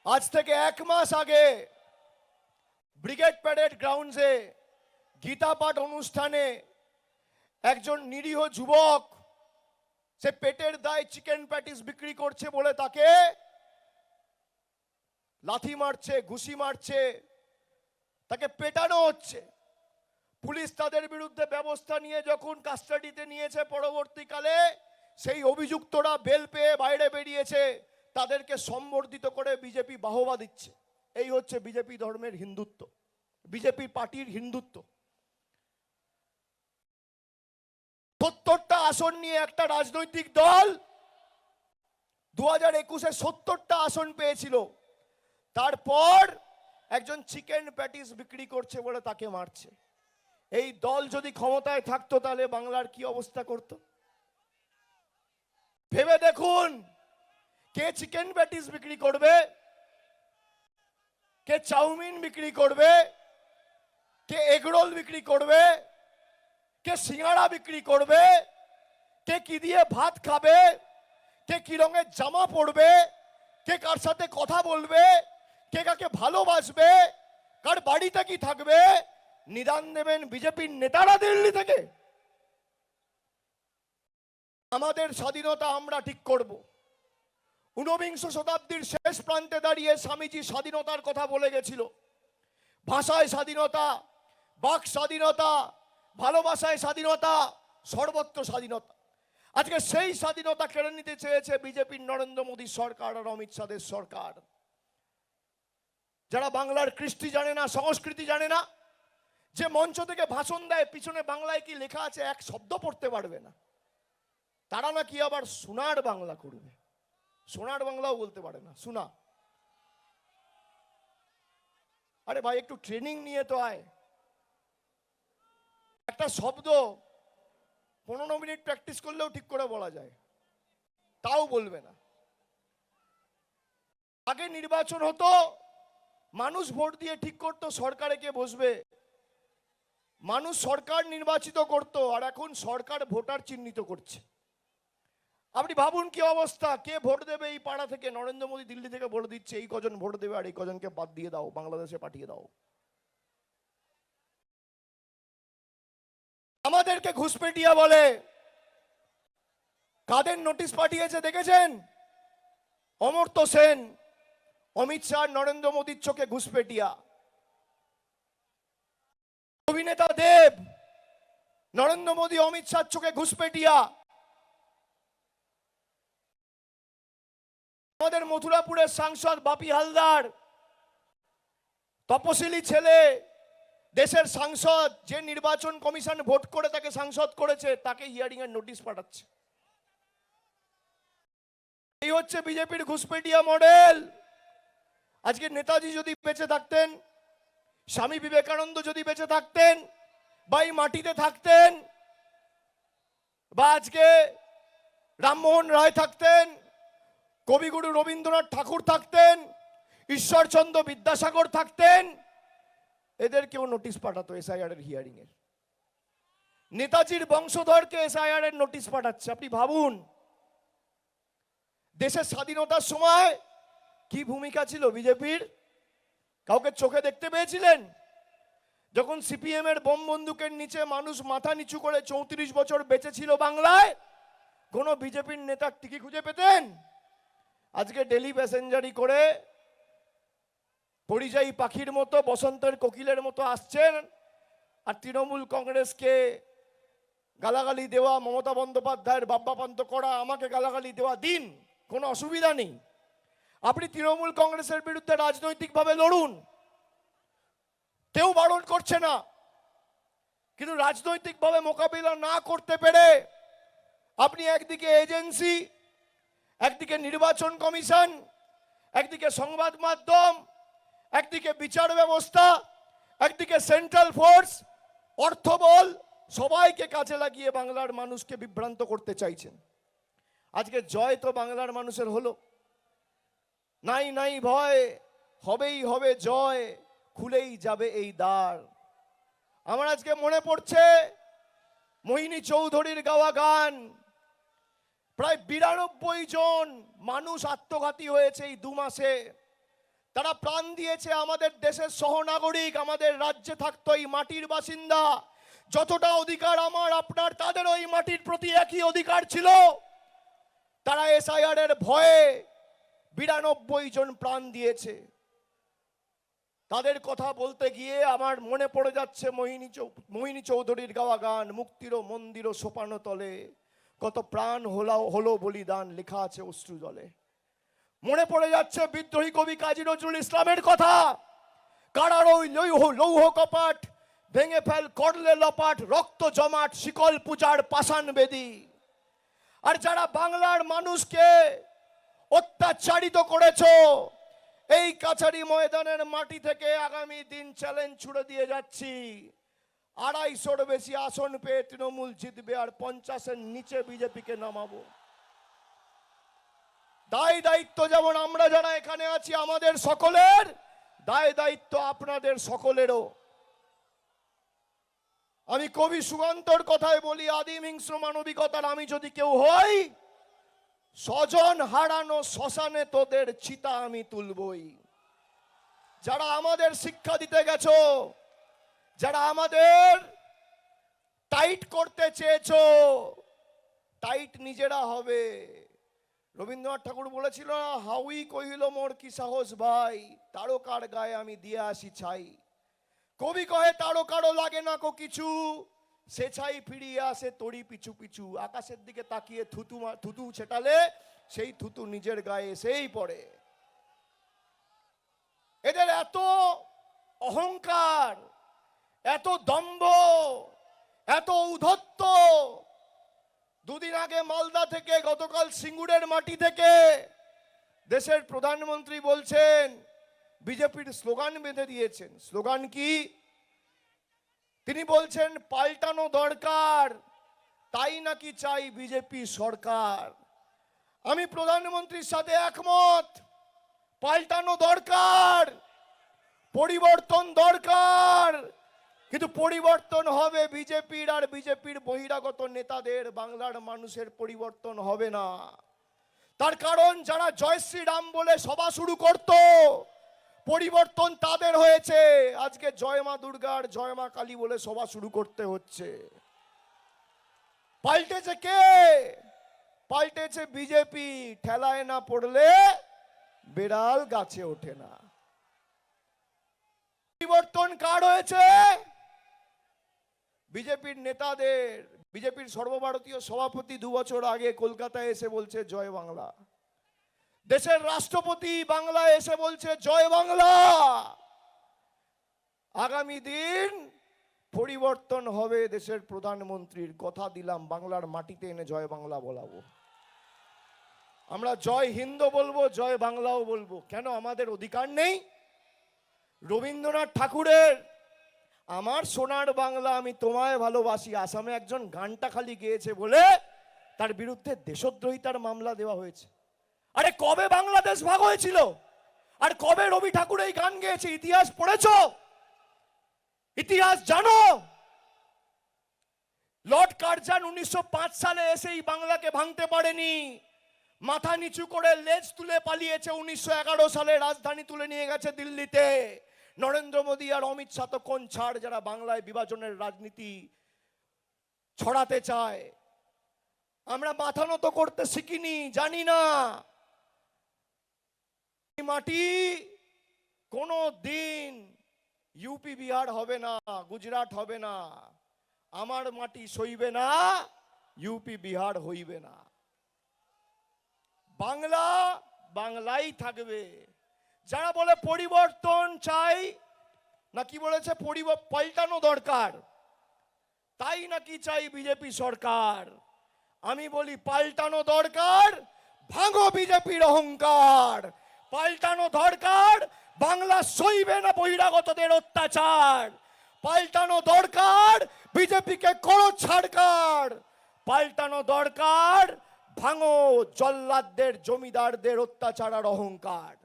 আজ থেকে 1 মাস আগে ব্রিগেড প্যারেড গ্রাউন্ডসে গীতা পাঠ অনুষ্ঠানে একজন নিরীহ যুবক সে পেটের দায়ে চিকেন প্যাটিস বিক্রি করছে বলে তাকে লাথি মারছে, ঘুষি মারছে, তাকে পেটানো হচ্ছে। পুলিশ তাদের বিরুদ্ধে ব্যবস্থা নিয়ে যখন কাস্টাডিতে নিয়েছে, পরবর্তীকালে সেই অভিযুক্তরা বেল পেয়ে বাইরে বেরিয়েছে, তাদেরকে সম্বর্ধিত করে বিজেপি বাহবা দিচ্ছে। এই হচ্ছে বিজেপি ধর্মের হিন্দুত্ব, বিজেপি পার্টির হিন্দুত্ব। 70টা আসন নিয়ে একটা রাজনৈতিক দল 2021-এ 70টা আসন পেয়েছিল, তারপর একজন চিকেন প্যাটিস বিক্রি করছে বলে তাকে মারছে। এই দল যদি ক্ষমতায় থাকতো তাহলে বাংলার কি অবস্থা করত? ভেবে দেখুন, কে চিকেন প্যাটিস বিক্রি করবে, কে চাউমিন বিক্রি করবে, কে এগরোল বিক্রি করবে, কে সিঙ্গাড়া বিক্রি করবে, কে কি দিয়ে ভাত খাবে, কে কি রঙের জামা পরবে, কে কার সাথে কথা বলবে, কে কাকে ভালোবাসবে, কার বাড়িতে কি থাকবে, নিদান দেবেন বিজেপির নেতারা দিল্লি থেকে। আমাদের স্বাধীনতা আমরা ঠিক করব। 19বিংশ শতাব্দীর শেষ প্রান্তে দাঁড়িয়ে স্বামীজি স্বাধীনতার কথা বলে গেছিল। ভাষায় স্বাধীনতা, বাক স্বাধীনতা, ভালোবাসায় স্বাধীনতা, সর্বত্র স্বাধীনতা। আজকে সেই স্বাধীনতা কেড়ে নিতে চেয়েছে বিজেপির নরেন্দ্র মোদী সরকার আর অমিত শাহের সরকার। যারা বাংলার কৃষ্টি জানে না, সংস্কৃতি জানে না, যে মঞ্চ থেকে ভাষণ দেয় পিছনে বাংলায় কি লেখা আছে এক শব্দ পড়তে পারবে না, তারা নাকি আবার সোনার বাংলা করবে। সোনার বাংলাও বলতে পারে না, সোনা। আরে ভাই, একটু ট্রেনিং নিয়ে তো আয়। একটা শব্দ 15 মিনিট প্র্যাকটিস করলেও ঠিক করে বলা যায়, তাও বলবে না। আগে নির্বাচন হতো, মানুষ ভোট দিয়ে ঠিক করতো সরকারে কে বসবে, মানুষ সরকার নির্বাচিত করত, আর এখন সরকার ভোটার চিহ্নিত করছে। আপনি ভাবুন কি অবস্থা, কে ভোট দেবে এই পাড়া থেকে? নরেন্দ্র মোদী দিল্লি থেকে বলে দিচ্ছে এই কজন ভোট দেবে আর এই কজনকে বাদ দিয়ে দাও, বাংলাদেশে পাঠিয়ে দাও। আমাদেরকে ঘুষপেটিয়া বলে। কাদের নোটিশ পাঠিয়েছে দেখেছেন? অমর্ত্য সেন, অমিত শাহ, নরেন্দ্র মোদীর চোখে ঘুষপেটিয়া। অভিনেতা দেব, নরেন্দ্র মোদী অমিত শাহর চোখে ঘুষপেটিয়া। আমাদের মথুরাপুরের সাংসদ বাপি হালদার, তপশিলি ছেলে, দেশের সাংসদ, যে নির্বাচন কমিশন ভোট করে তাকে সাংসদ করেছে, তাকে হিয়ারিং এর নোটিশ পাঠাচ্ছে। এই হচ্ছে বিজেপির ঘুষপেটিয়া মডেল। আজকে নেতাজি যদি বেঁচে থাকতেন, স্বামী বিবেকানন্দ যদি বেঁচে থাকতেন, বা এই মাটিতে থাকতেন, বা আজকে রামমোহন রায় থাকতেন, কবিগুরু রবীন্দ্রনাথ ঠাকুর থাকতেন, ঈশ্বরচন্দ্র বিদ্যাসাগর থাকতেন, এদের কেউ নোটিশ পাঠাতো এসআইআর এর হিয়ারিং এর। নেতাজির বংশধরকে এসআইআর এর নোটিশ পাঠাচ্ছে। আপনি ভাবুন, দেশের স্বাধীনতার সময় কি ভূমিকা ছিল বিজেপির? কাউকে চোখে দেখতে পেয়েছিলেন? যখন সিপিএম এর বোম বন্দুকের নিচে মানুষ মাথা নিচু করে 34 বছর বেঁচে ছিল বাংলায়, কোন বিজেপির নেতার টিকি খুঁজে পেতেন? আজকে ডেলি প্যাসেঞ্জারি করে পরিযায়ী পাখির মতো, বসন্তের কোকিলের মতো আসছেন, আর তৃণমূল কংগ্রেসকে গালাগালি দেওয়া, মমতা বন্দ্যোপাধ্যায়ের বাব্যাপান্ত করা, আমাকে গালাগালি দেওয়া দিন, কোনো অসুবিধা নেই। আপনি তৃণমূল কংগ্রেসের বিরুদ্ধে রাজনৈতিকভাবে লড়ুন, কেউ বারণ করছে না, কিন্তু রাজনৈতিকভাবে মোকাবিলা না করতে পেরে আপনি একদিকে এজেন্সি, একদিকে নির্বাচন কমিশন, একদিকে সংবাদ মাধ্যম, একদিকে বিচার ব্যবস্থা, একদিকে সেন্ট্রাল ফোর্স, অর্থবল, সবাইকে কাজে লাগিয়ে বাংলার মানুষকে বিভ্রান্ত করতে চাইছেন। আজকে জয় তো বাংলার মানুষের হলো, নাই নাই ভয়, হবেই হবে জয়, খুলেই যাবে এই দ্বার। আমার আজকে মনে পড়ছে মোহিনী চৌধুরীর গাওয়া গান। প্রায় 92 জন মানুষ আত্মঘাতী হয়েছে এই 2 মাসে। তারা প্রাণ দিয়েছে, আমাদের দেশের সহনাগরিক, আমাদের রাজ্যে থাকতো এই মাটির বাসিন্দা। যতটা অধিকার আমার আপনার, তাদের ওই মাটির প্রতি একই অধিকার ছিল। তারা এসআইআর এর ভয়ে 92 জন প্রাণ দিয়েছে। তাদের কথা বলতে গিয়ে আমার মনে পড়ে যাচ্ছে মোহিনী চৌধুরীর গাওয়া গান, মুক্তির মন্দির সোপানো তলে কত প্রাণ হলো বলিদান, লেখা আছে অশ্রু জলে। মনে পড়ে যাচ্ছে বিদ্রোহী কবি কাজী নজরুল ইসলামের কথা, কারার ওই লৌহ কপাট ভেঙে ফেল করলে লপাট, রক্ত জমাট শিকল পূজার পাষাণ বেদী। আর যারা বাংলার মানুষকে অত্যাচারিত করেছো, এই কাছারি ময়দানের মাটি থেকে আগামী দিন চ্যালেঞ্জ ছুড়ে দিয়ে যাচ্ছি, 250-র বেশি আসন পেয়ে তৃণমূল জিতবে আর 50-এর নিচে বিজেপিকে নামাবো। দায় দায়িত্ব যেমন আমরা যারা এখানে আছি আমাদের সকলের, দায় দায়িত্ব আপনাদের সকলেরও। আমি কবি সুকান্তর কথায় বলি, আদিম হিংস্র মানবিকতার আমি যদি কেউ হই, স্বজন হারানো শ্মশানে তোদের চিতা আমি তুলবই। যারা আমাদের শিক্ষা দিতে গেছো, যারা আমাদের টাইট করতে চেয়েছো, টাইট নিজেরা হবে। রবীন্দ্রনাথ ঠাকুর বলেছিল, হাউই কহিল মোর কি সাহস ভাই, তারকার গায়ে আমি দিয়ে আসি ছাই। কবি কহে তারকারও লাগে না কো কিছু, সে ছাই ফিরিয়ে আসে তোরই পিছু পিছু। আকাশের দিকে তাকিয়ে থুতু ছেটালে সেই থুতু নিজের গায়ে এসেই পড়ে। এদের এত অহংকার, এত দম্ভ, এত ঔদ্ধত্য। দুদিন আগে মালদা থেকে, গতকাল সিঙ্গুরের মাটি থেকে দেশের প্রধানমন্ত্রী বলছেন, বিজেপির স্লোগান বেঁধে দিয়েছেন। স্লোগান কি? তিনি বলছেন পাল্টানো দরকার, তাই নাকি চাই বিজেপি সরকার। আমি প্রধানমন্ত্রীর সাথে একমত, পাল্টানো দরকার, পরিবর্তন দরকার, কিন্তু পরিবর্তন হবে বিজেপির আর বিজেপির বহিরাগত নেতাদের, বাংলার মানুষের পরিবর্তন হবে না। তার কারণ যারা জয় শ্রীরাম বলে সভা শুরু করত, পরিবর্তন তাদের হয়েছে। আজকে জয় মা দুর্গার, জয় মা কালী বলে সভা শুরু করতে হচ্ছে। পাল্টেছে কে? পাল্টেছে বিজেপি। ঠেলায় না পড়লে বেড়াল গাছে ওঠে না। পরিবর্তন কার হয়েছে? বিজেপির নেতাদের। বিজেপির সর্বভারতীয় সভাপতি 2 বছর আগে কলকাতায় এসে বলছে জয় বাংলা। দেশের রাষ্ট্রপতি বাংলায় এসে বলছে জয় বাংলা। আগামী দিন পরিবর্তন হবে দেশের প্রধানমন্ত্রীর। কথা দিলাম, বাংলার মাটিতে এনে জয় বাংলা বলাবো। আমরা জয় হিন্দ বলবো, জয় বাংলাও বলবো। কেন আমাদের অধিকার নেই? রবীন্দ্রনাথ ঠাকুরের আমার সোনার বাংলা আমি তোমায় ভালোবাসি, আসামে একজন গানটা খালি গেয়েছে বলে তার বিরুদ্ধে দেশদ্রোহিতার মামলা দেওয়া হয়েছে। আরে কবে বাংলাদেশ ভাগ হয়েছিল? আর কবে রবি ঠাকুর এই গান গেয়েছে? ইতিহাস পড়েছো? ইতিহাস জানো? লর্ড কার্জন 1905 সালে এসে এই বাংলাকে ভাঙতে পারেনি। মাথা নিচু করে লেজ তুলে পালিয়েছে। 1911 সালে রাজধানী তুলে নিয়ে গেছে দিল্লিতে। নরেন্দ্র মোদী আর অমিত শাহ তো কোন ছাড়, যারা বাংলায় বিভাজনের রাজনীতি ছড়াতে চায়। আমরা মাথা নত করতে শিখিনি, জানি না। মাটি কোনো দিন ইউপি বিহার হবে না, গুজরাট হবে না। আমার মাটি সইবে না, ইউপি বিহার হইবে না। বাংলা বাংলাই থাকবে। যারা বলে পরিবর্তন চাই না, কি বলেছে, পাল্টানো দরকার, তাই নাকি চাই বিজেপি সরকার। আমি বলি পাল্টানো দরকার, ভাঙো বিজেপির অহংকার। পাল্টানো দরকার, বাংলা সইবে না বহিরাগতদের অত্যাচার। পাল্টানো দরকার, বিজেপিকে করো ছাড়কার। পাল্টানো দরকার, ভাঙো জল্লাদদের জমিদারদের অত্যাচার আর অহংকার।